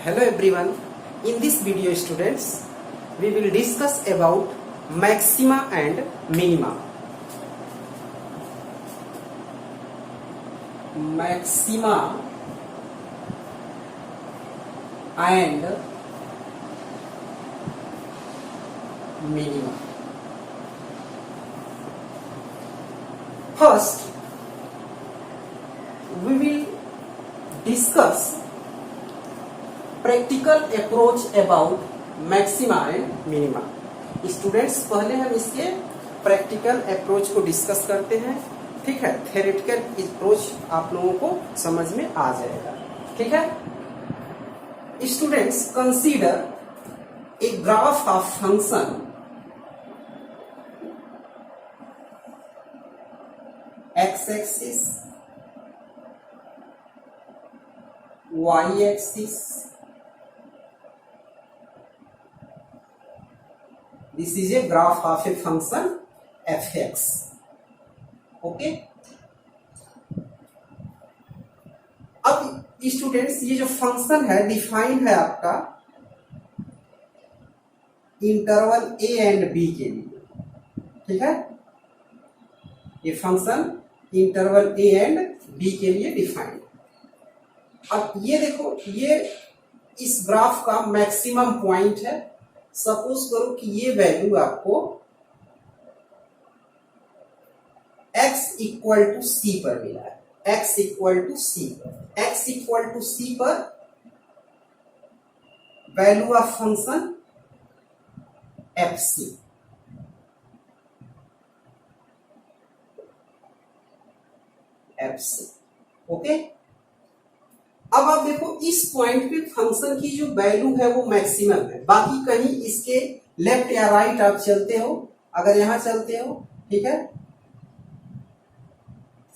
Hello everyone. In this video students, we will discuss about maxima and minima. Maxima and minima. First, we will discuss practical approach about maxima and minima. Students पहले हम इसके practical approach को discuss करते हैं, ठीक है। Theoretical approach आप लोगों को समझ में आ जाएगा, ठीक है। Students consider a graph of function X axis, Y axis. This is a graph of a function fx. Okay. अब स्टूडेंट्स ये जो फंक्शन है डिफाइन है आपका इंटरवल a एंड b के लिए, ठीक है। ये function interval a and b के लिए डिफाइन। अब ये देखो, ये इस ग्राफ का मैक्सिमम पॉइंट है। सपोज करो कि ये वैल्यू आपको x इक्वल टू सी पर मिला है, x इक्वल टू सी पर, x इक्वल टू सी पर value of function fc, fc, okay. अब आप देखो इस पॉइंट पे फंक्शन की जो वैल्यू है वो मैक्सिमम है। बाकी कहीं इसके लेफ्ट या राइट आप चलते हो, अगर यहां चलते हो, ठीक है,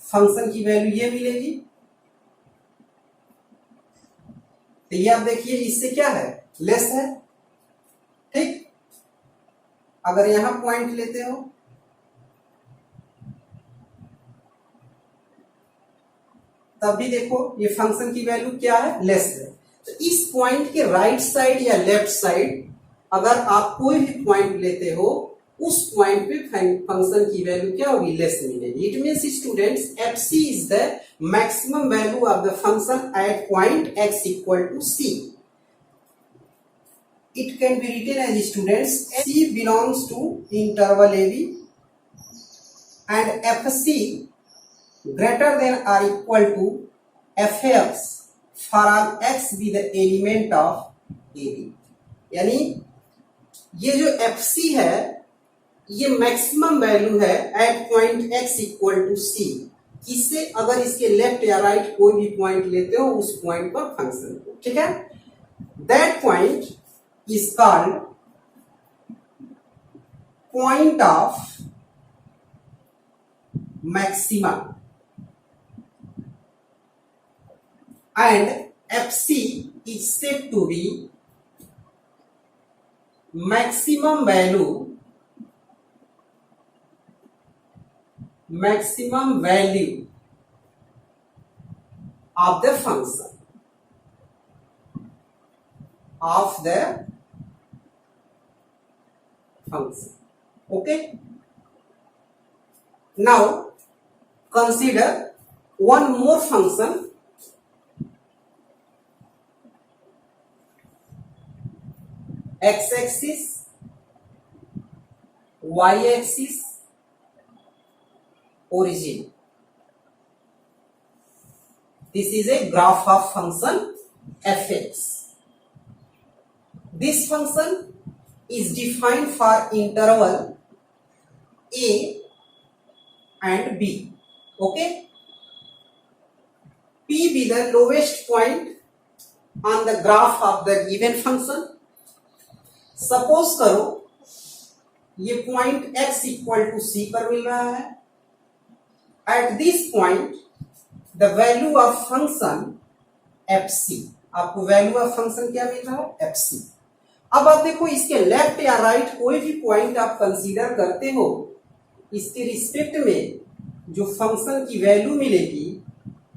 फंक्शन की वैल्यू ये मिलेगी। तो ये आप देखिए इससे क्या है, लेस है, ठीक। अगर यहां पॉइंट लेते हो तब भी देखो ये फंक्शन की वैल्यू क्या है, लेस है। तो इस पॉइंट के राइट साइड या लेफ्ट साइड अगर आप कोई भी पॉइंट लेते हो, उस पॉइंट पे फंक्शन की वैल्यू क्या होगी, लेस मिलेगी। It means students fc is the maximum value of the function at point x equal to c. It can be written as students c belongs to interval ab and fc greater than or equal to fx for all x with the element of AB. यानी ये जो fc है ये maximum value है at point x equal to c। इससे अगर इसके left या राइट कोई भी पॉइंट लेते हो उस पॉइंट पर फंक्शन को, ठीक है। That point is called point of maxima and fc is said to be maximum value of the function okay. Now consider one more function x axis, y axis, origin. This is a graph of function fx. This function is defined for interval a and b, okay. P be the lowest point on the graph of the given function. Suppose करो ये point x equal to सी पर मिल रहा है। At this point the value of function fc, आपको value of function क्या मिल रहा है, fc। अब आप देखो इसके लेफ्ट या राइट कोई भी पॉइंट आप कंसीडर करते हो, इसके रिस्पेक्ट में जो फंक्शन की वैल्यू मिलेगी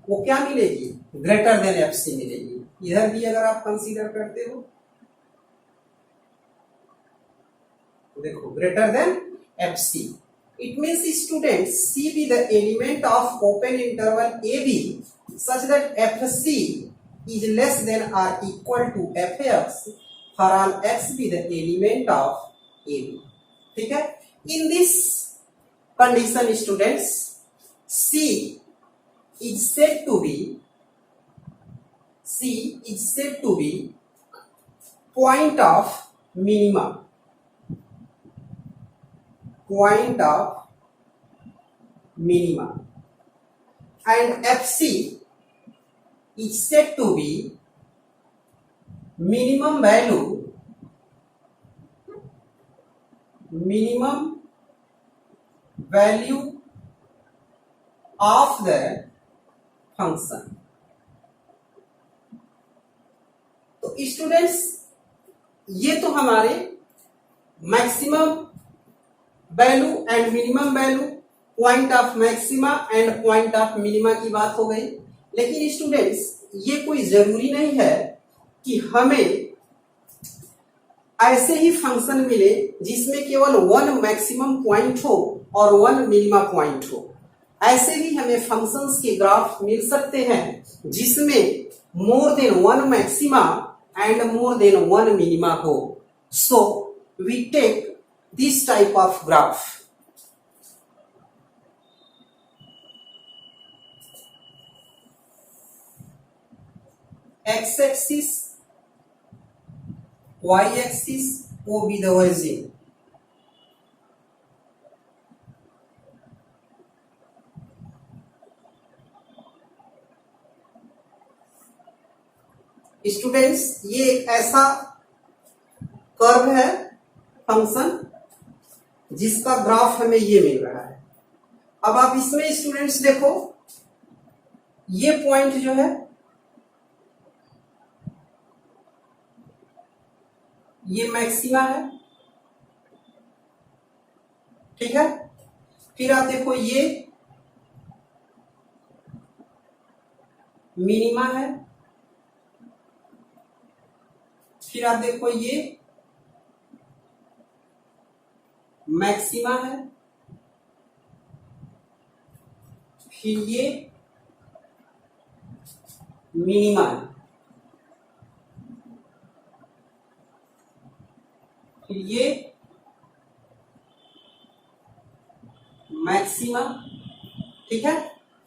वो क्या मिलेगी, ग्रेटर देन fc मिलेगी। इधर भी अगर आप कंसीडर करते हो तो देखो greater than F C, it means student C be the element of open interval A B such that F C is less than or equal to F X for all X be the element of A B. ठीक है, in this condition students C is said to be point of minima, and FC is said to be minimum value of the function. तो students ये तो हमारे maximum value and minimum value, point of maxima and point of minima की बात हो गई। लेकिन students ये कोई जरूरी नहीं है कि हमें ऐसे ही फंक्शन मिले जिसमें केवल वन मैक्सिमम पॉइंट हो और वन मिनिमा पॉइंट हो। ऐसे भी हमें फंक्शंस के ग्राफ मिल सकते हैं जिसमें more than one maxima and more than one minima हो। So we take this type of graph. X axis, Y axis वो बी द ओरिजिन। स्टूडेंट्स ये एक ऐसा कर्व है फंक्शन जिसका ग्राफ हमें ये मिल रहा है। अब आप इसमें स्टूडेंट्स देखो ये पॉइंट जो है ये मैक्सिमा है, ठीक है। फिर आप देखो ये मिनिमा है, फिर आप देखो ये मैक्सिमा है, फिर ये मिनिमा है, फिर ये मैक्सिमा। ठीक है,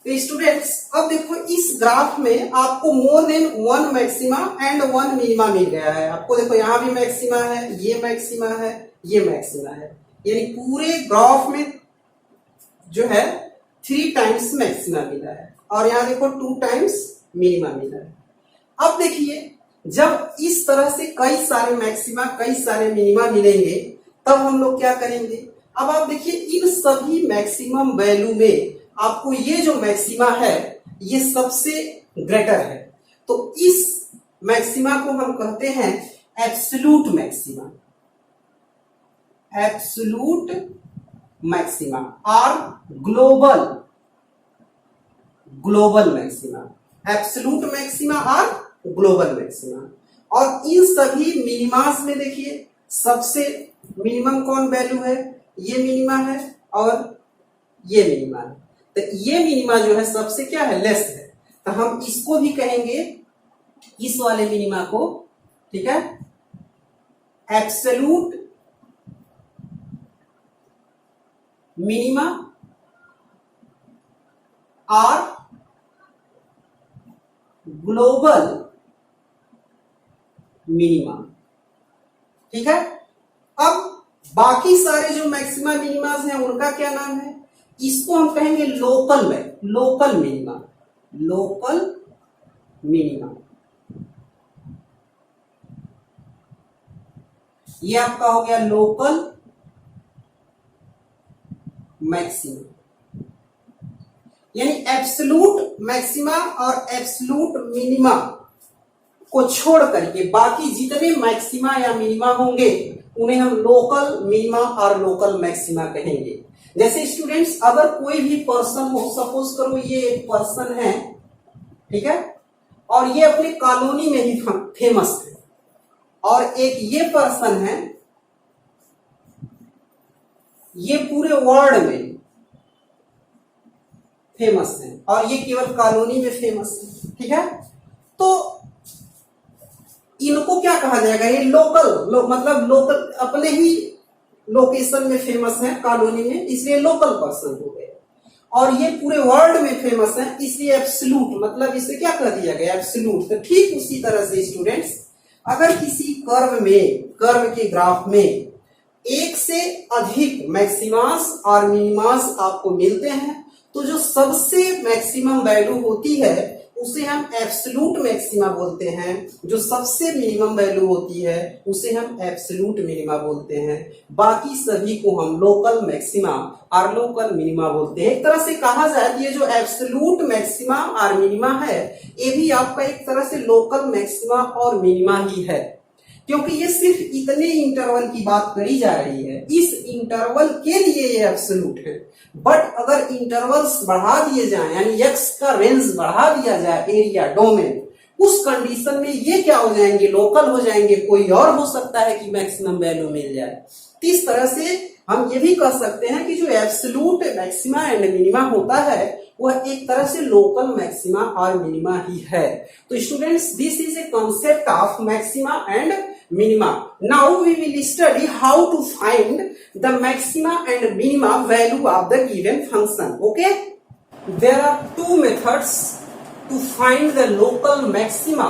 तो स्टूडेंट्स अब देखो इस ग्राफ में आपको more than one maxima and one minima मिल गया है। आपको देखो यहां भी मैक्सिमा है, ये मैक्सिमा है, ये मैक्सिमा है, यानी पूरे ग्राफ में जो है 3 टाइम्स मैक्सिमा मिला है और यहां देखो 2 टाइम्स मिनिमा मिला है। अब देखिए जब इस तरह से कई सारे मैक्सिमा कई सारे मिनिमा मिलेंगे तब हम लोग क्या करेंगे। अब आप देखिए इन सभी मैक्सिमम वैल्यू में आपको ये जो मैक्सिमा है ये सबसे ग्रेटर है, तो इस मैक्सिमा को हम कहते हैं एब्सोल्यूट मैक्सिमा, एब्सोल्यूट मैक्सिमा और ग्लोबल मैक्सिमा, एब्सोल्यूट मैक्सिमा और ग्लोबल मैक्सिमा। और इन सभी मिनिमास में देखिए सबसे मिनिमम कौन वैल्यू है, ये मिनिमा है और ये मिनिमा है। तो ये मिनिमा जो है सबसे क्या है, लेस है, तो हम इसको भी कहेंगे इस वाले मिनिमा को, ठीक है, एब्सोल्यूट मिनिमा और ग्लोबल मिनिमा। ठीक है, अब बाकी सारे जो मैक्सिमा मिनिमास हैं उनका क्या नाम है, इसको हम कहेंगे लोकल मिनिमा, लोकल मिनिमा। ये आपका हो गया लोकल मैक्सिमा। यानी एब्सोल्यूट मैक्सिमा और एब्सोल्यूट मिनिमा को छोड़ करके बाकी जितने मैक्सिमा या मिनिमा होंगे उन्हें हम लोकल मिनिमा और लोकल मैक्सिमा कहेंगे। जैसे स्टूडेंट्स अगर कोई भी पर्सन हो, सपोज करो ये एक पर्सन है, ठीक है, और ये अपने कॉलोनी में ही फेमस है, और एक ये पर्सन है, ये पूरे वर्ल्ड में फेमस है और ये केवल कॉलोनी में फेमस है। ठीक है, तो इनको क्या कहा जाएगा, ये मतलब लोकल अपने ही लोकेशन में फेमस है, कॉलोनी में, इसलिए लोकल पर्सन हो गए। और ये पूरे वर्ल्ड में फेमस है, इसलिए एब्सोल्यूट, मतलब इसे क्या कह दिया गया, एब्सोल्यूट। तो ठीक उसी तरह से स्टूडेंट्स, अगर किसी कर्व के ग्राफ में एक से अधिक मैक्सिमास और मिनिमास आपको मिलते हैं, तो जो सबसे मैक्सिमम वैल्यू होती है उसे हम एब्सोल्यूट मैक्सिमा बोलते हैं, जो सबसे मिनिमम वैल्यू होती है उसे हम एब्सोल्यूट मिनिमा बोलते हैं। बाकी सभी को हम लोकल मैक्सिमा और लोकल मिनिमा बोलते हैं। एक तरह से कहा जाए कि ये जो एब्सोल्यूट मैक्सिमा और मिनिमा है, ये भी आपका एक तरह से लोकल मैक्सिमा और मिनिमा ही है, क्योंकि ये सिर्फ इतने इंटरवल की बात करी जा रही है, इस इंटरवल के लिए ये एब्सोल्यूट है। बट अगर इंटरवल्स बढ़ा दिए जाएं, यानी एक्स का रेंज बढ़ा दिया जाए, एरिया, डोमेन, उस कंडीशन में ये क्या हो जाएंगे, लोकल हो जाएंगे, कोई और हो सकता है कि मैक्सिमम वैल्यू मिल जाए। तो इस तरह से हम ये भी कह सकते हैं कि जो एब्सोल्यूट मैक्सिमा एंड मिनिमा होता है वह एक तरह से लोकल मैक्सिमा और मिनिमा ही है। तो students, this is a concept of maxima and minima. Now we will study how to find the maxima and minima value of the given function. Okay? There are two methods to find the local maxima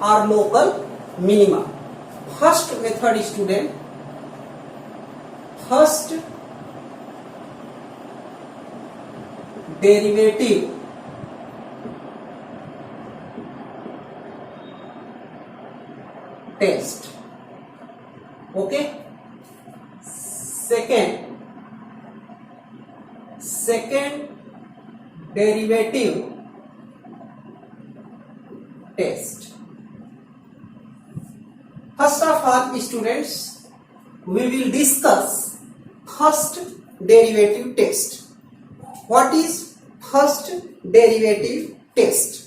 or local minima. First method, student, first derivative test. Okay, second derivative test. First of all, students, we will discuss first derivative test. What is first derivative test?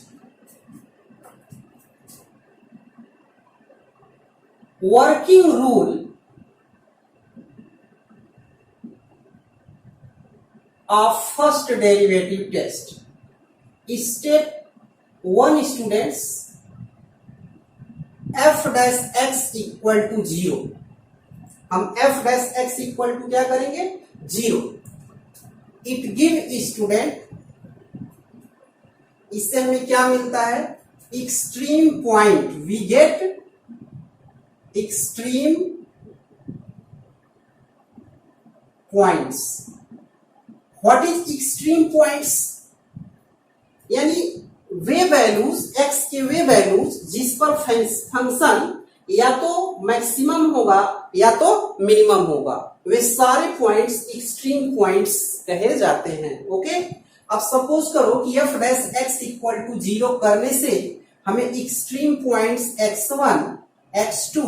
Working rule of first derivative test. Step 1, students, f dash x equal to 0. हम f dash x equal to क्या करेंगे, 0. It give student, इससे हमें क्या मिलता है, extreme point. We get extreme points. What is extreme points? यानी वे values, x के वे वैल्यूज जिस पर फंक्शन या तो मैक्सिमम होगा या तो मिनिमम होगा, वे सारे पॉइंट्स एक्सट्रीम पॉइंट्स कहे जाते हैं। ओके, अब सपोज करो कि f dash x equal to 0 करने से हमें extreme points x1, x2,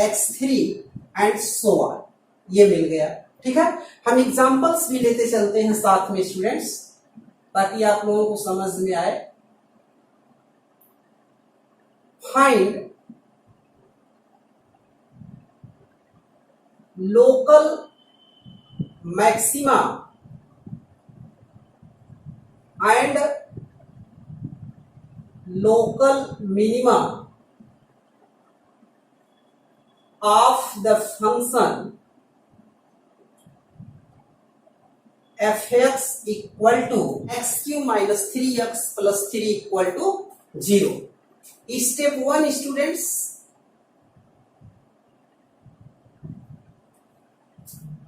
x3 and so on ये मिल गया। ठीक है, हम एग्जांपल्स भी लेते चलते हैं साथ में स्टूडेंट्स, ताकि आप लोगों को समझ में आए। Find local maxima and local minima of the function fx equal to x cube minus 3x plus 3 equal to 0. Step 1, students,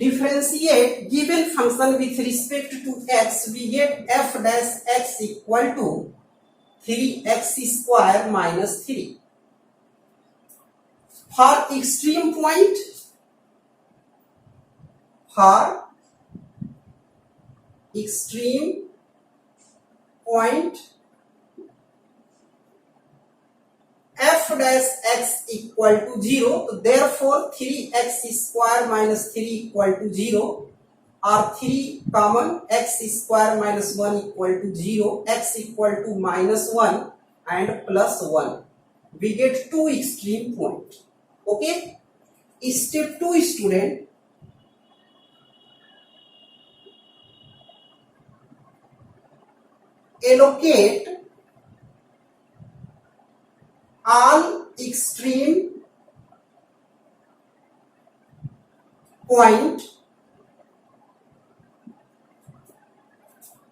differentiate given function with respect to x. We get f dash x equal to 3x square minus 3. For extreme point, f dash x equal to 0, therefore 3x square minus 3 equal to 0, or 3 common, x square minus 1 equal to 0, x equal to minus 1 and plus 1. We get two extreme point. Okay. Step 2 student, allocate all extreme point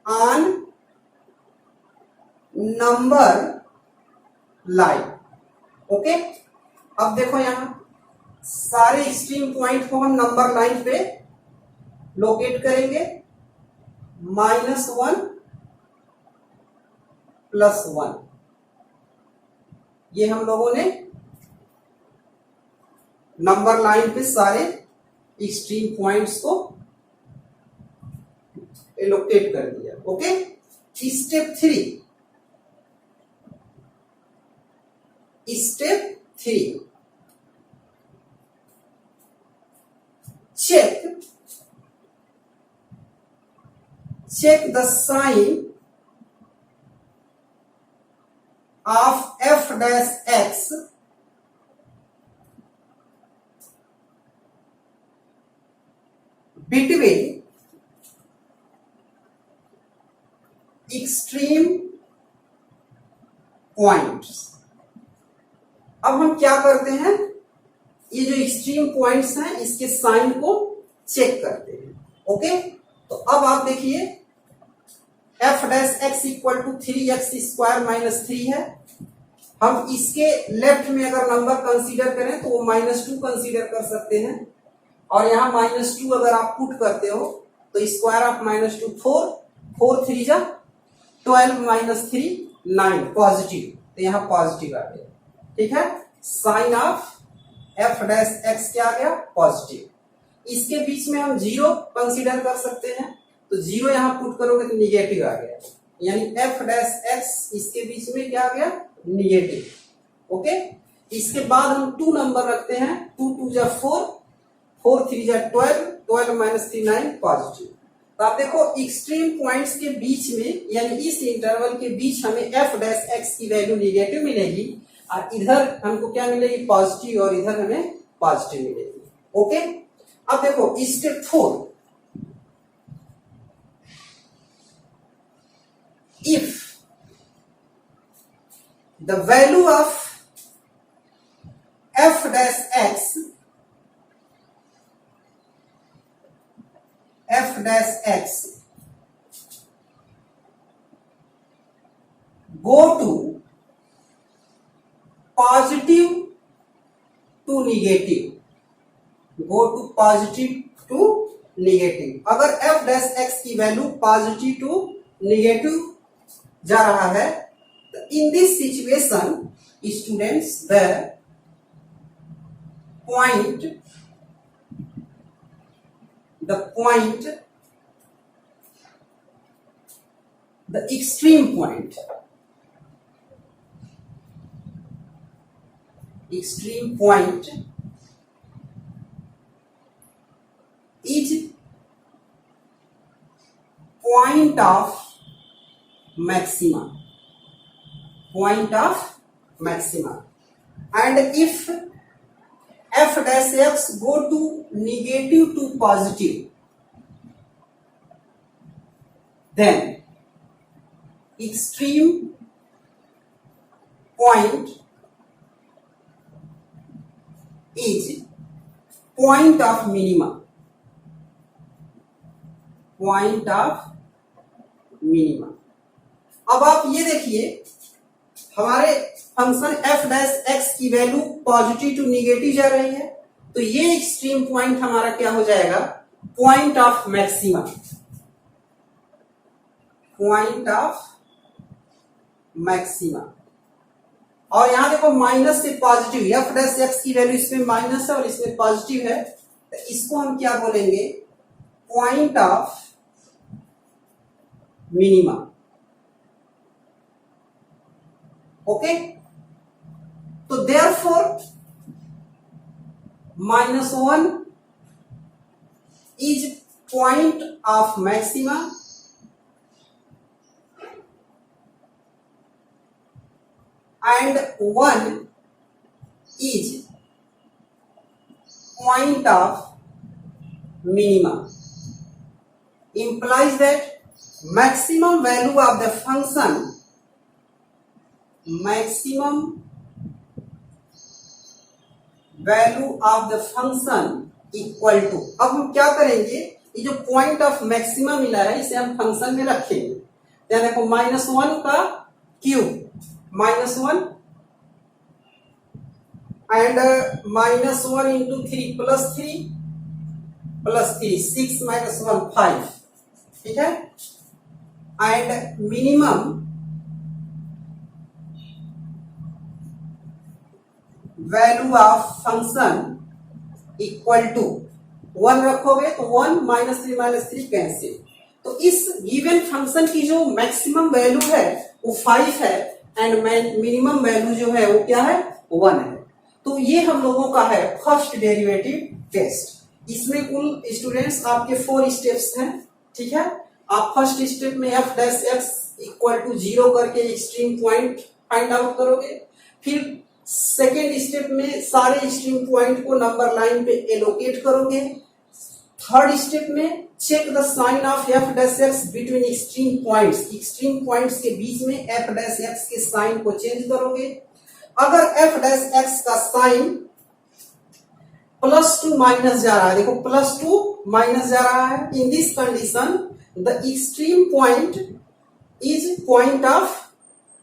on number line. Okay, अब देखो यहां सारे extreme point को हम number line पे locate करेंगे. -1 +1 ये हम लोगों ने नंबर लाइन पे सारे एक्सट्रीम पॉइंट्स को एलोकेट कर दिया. Okay. Step 3 check the sign of f dash x between extreme points. अब हम क्या करते हैं, ये जो एक्सट्रीम पॉइंट्स हैं इसके साइन को चेक करते हैं. ओके. तो अब आप देखिए f dash x equal to 3x square minus 3 है. हम इसके लेफ्ट में अगर नंबर कंसीडर करें तो वो -2 कंसीडर कर सकते हैं, और यहाँ -2 अगर आप पुट करते हो तो स्क्वायर ऑफ -2 4 3 जा 12 -3 9 पॉजिटिव, तो यहाँ पॉजिटिव आ गया. ठीक है. Sign of f dash x क्या आ गया, पॉजिटिव. इसके बीच में हम 0 कंसीडर कर सकते हैं, तो 0 यहां पुट करोगे तो निगेटिव आ गया, यानी f डैश x इसके बीच में क्या आ गया, निगेटिव. ओके. इसके बाद हम 2 नंबर रखते हैं. 2 2 जा 4 4 3 जा 12 12 -3 9 पॉजिटिव. तो आप देखो एक्सट्रीम पॉइंट्स के बीच में यानी इस इंटरवल के बीच हमें f डैश x की वैल्यू निगेटिव मिलेगी, और इधर हमको क्या मिलेगी, पॉजिटिव, और इधर हमें पॉजिटिव मिलेगी. ओके. अब देखो step 4, if the value of f dash x go to positive to negative, अगर f डैश x की वैल्यू पॉजिटिव टू नेगेटिव जा रहा है, तो in this situation students the extreme point is point of maxima, and if f dash x go to negative to positive, then extreme point is point of minima. अब आप ये देखिए हमारे function f dash x की value positive to negative जा रही है, तो ये एक्सट्रीम पॉइंट हमारा क्या हो जाएगा, पॉइंट ऑफ मैक्सिमा. और यहां देखो माइनस से पॉजिटिव, f डैश x की वैल्यू इसमें माइनस है और इसमें पॉजिटिव है, तो इसको हम क्या बोलेंगे, पॉइंट ऑफ मिनिमा. ओके. तो therefore -1 is point of maxima, 2 and 1 is point of minima, implies that maximum value of the function, maximum value of the function equal to, अब हम क्या करेंगे, ये जो पॉइंट ऑफ मैक्सिमम मिला है इसे हम फंक्शन में रखेंगे। देखो -1 का क्यूब, -1 एंड -1 इंटू 3 प्लस 3 6 -1 5, ठीक है। And minimum value of function equal to 1 रखोगे तो 1 -3 कैंसिल। तो इस गिवन फंक्शन की जो मैक्सिमम वैल्यू है वो 5 है एंड मिनिमम वैल्यू जो है वो क्या है, 1 है। तो ये हम लोगों का है फर्स्ट डेरिवेटिव टेस्ट। इसमें कुल स्टूडेंट्स आपके 4 स्टेप्स हैं, ठीक है। आप फर्स्ट स्टेप में f' इक्वल टू 0 करके एक्सट्रीम पॉइंट फाइंड आउट करोगे। फिर सेकेंड स्टेप में सारे एक्सट्रीम पॉइंट को नंबर लाइन पे एलोकेट करोगे। थर्ड स्टेप में check the sign of f' between extreme points के बीच में f' के साइन को चेंज करोगे। अगर f' का साइन +2 माइनस जा रहा है, देखो +2 माइनस जा रहा है, in this condition the extreme point is point of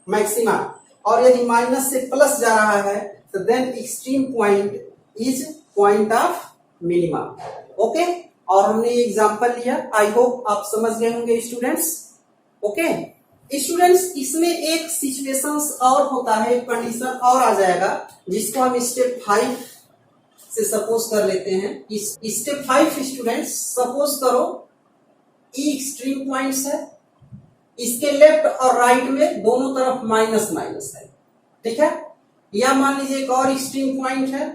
maxima, और यदि माइनस से प्लस जा रहा है तो then extreme point is point of minima. Okay, और हमने एग्जांपल लिया, आई होप आप समझ गए होंगे स्टूडेंट्स। ओके स्टूडेंट्स, इसमें एक सिचुएशंस और होता है, एक कंडीशन और आ जाएगा जिसको हम स्टेप 5 से सपोज कर लेते हैं। इस स्टेप 5 स्टूडेंट्स सपोज करो ई एक्सट्रीम पॉइंट्स है, इसके लेफ्ट और राइट में दोनों तरफ माइनस माइनस है, ठीक है। या मान लीजिए एक और एक्सट्रीम पॉइंट है,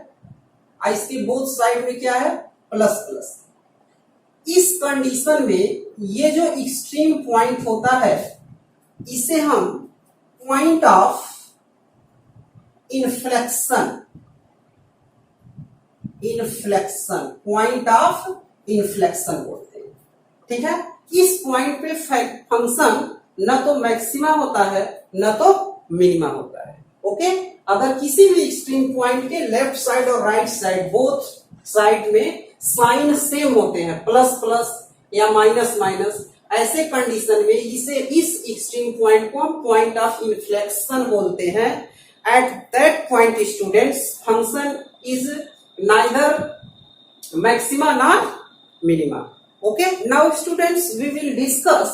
इसके बोथ साइड में क्या है, प्लस प्लस। इस कंडीशन में ये जो एक्सट्रीम पॉइंट होता है इसे हम point of inflection point of inflection बोलते हैं, ठीक है। इस पॉइंट पे फंक्शन न तो मैक्सिमा होता है न तो मिनिमा होता है। ओके, अगर किसी भी एक्सट्रीम पॉइंट के लेफ्ट साइड और राइट साइड बोथ साइड में साइन सेम होते हैं, प्लस प्लस या माइनस माइनस, ऐसे कंडीशन में इसे इस एक्सट्रीम पॉइंट को हम पॉइंट ऑफ इन्फ्लेक्शन बोलते हैं। At that point students function is neither maxima not minima. Okay, now students we will discuss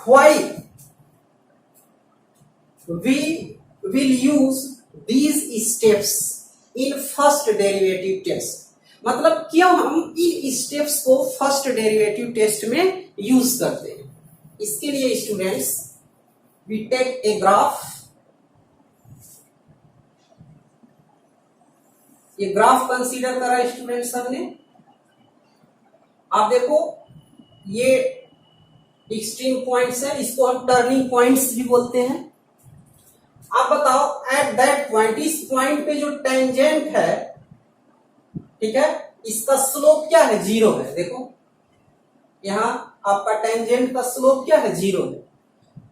why we will use these steps in first derivative test। मतलब क्यों हम इन steps को first derivative test में use करते हैं। इसके लिए students we take a graph, ये ग्राफ कंसीडर करा स्टूडेंट्स हमने। आप देखो ये एक्सट्रीम पॉइंट्स है, इसको हम टर्निंग पॉइंट्स भी बोलते हैं। आप बताओ एट दैट पॉइंट, इस पॉइंट पे जो टेंजेंट है, ठीक है, इसका स्लोप क्या है, 0 है। देखो यहां आपका टेंजेंट का स्लोप क्या है, 0 है।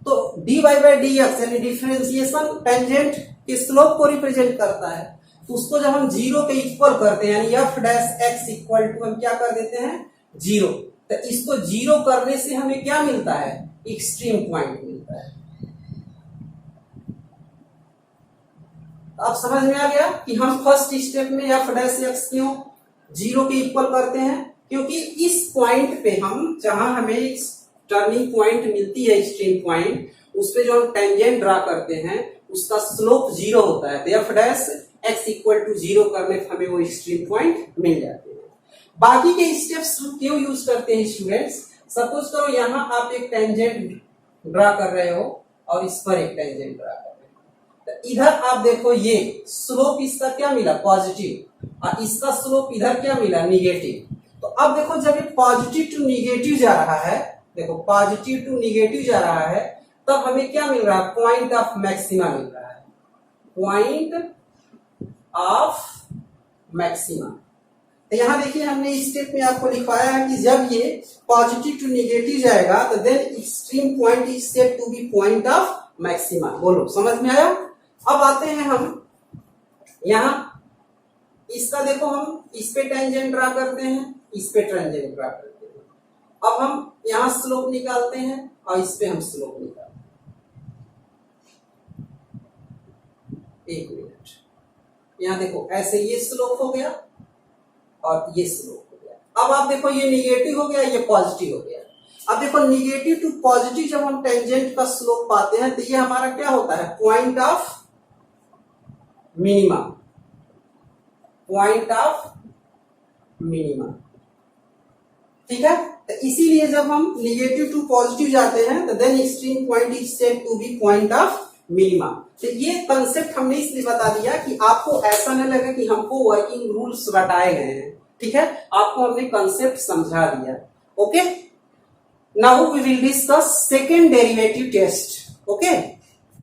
तो dy/dx यानी डिफरेंशिएशन टेंजेंट के स्लोप को रिप्रेजेंट करता है। तो उसको जब हम 0 के इक्वल करते हैं यानी f' इक्वल टू हम क्या कर देते हैं, 0। तो इसको 0 करने से हमें क्या मिलता है, एक्सट्रीम पॉइंट मिलता है। तो अब समझ में आ गया कि हम फर्स्ट स्टेप में f' क्यों 0 के इक्वल करते हैं, क्योंकि इस पॉइंट पे हम जहां हमें टर्निंग पॉइंट मिलती है एक्सट्रीम पॉइंट, उस पे जो हम टेंजेंट ड्रा करते हैं उसका स्लोप 0 होता है। तो f' इक्वल टू 0 करने से हमें वो एक्सट्रीम पॉइंट मिल जाते हैं। बाकी के स्टेप्स हम क्यों यूज करते हैं स्टूडेंट्स, सपोज करो यहां आप एक टेंजेंट ड्रा कर रहे हो और इस पर एक टेंजेंट ड्रा कर रहे हो, तो इधर आप देखो ये स्लोप इसका क्या मिला, पॉजिटिव, और इसका स्लोप इधर क्या मिला, निगेटिव। तो अब देखो जब ये पॉजिटिव टू निगेटिव जा रहा है, देखो पॉजिटिव टू निगेटिव जा रहा है, तब हमें क्या मिल रहा है, पॉइंट ऑफ मैक्सिमा मिल रहा है, पॉइंट ऑफ मैक्सिमा। तो यहां देखिए हमने इस स्टेप में आपको लिखवाया है कि जब ये पॉजिटिव टू निगेटिव जाएगा तो then extreme point is said to be point of maxima. बोलो समझ में आया। अब आते हैं हम यहां, इसका देखो हम इस पे टेंजेंट ड्रा करते हैं, इस पे टेंजेंट ड्रा करते हैं। अब हम यहां स्लोप निकालते हैं और इस पे हम स्लोप निकालते हैं। एक मिनट, यहां देखो ऐसे ये स्लोप हो गया और ये स्लोप हो गया। अब आप देखो ये निगेटिव हो गया, ये पॉजिटिव हो गया। अब देखो निगेटिव टू पॉजिटिव जब हम टेंजेंट का स्लोप पाते हैं तो ये हमारा क्या होता है, point of minima, point of minima. ठीक है, तो इसीलिए जब हम निगेटिव टू पॉजिटिव जाते हैं तो then extreme point is said to be point of minima. तो ये कंसेप्ट हमने इसलिए बता दिया कि आपको ऐसा न लगे कि हमको वर्किंग रूल्स बताए गए हैं। ठीक है, आपको हमने कंसेप्ट समझा दिया। Okay, now we will discuss second derivative test. Okay.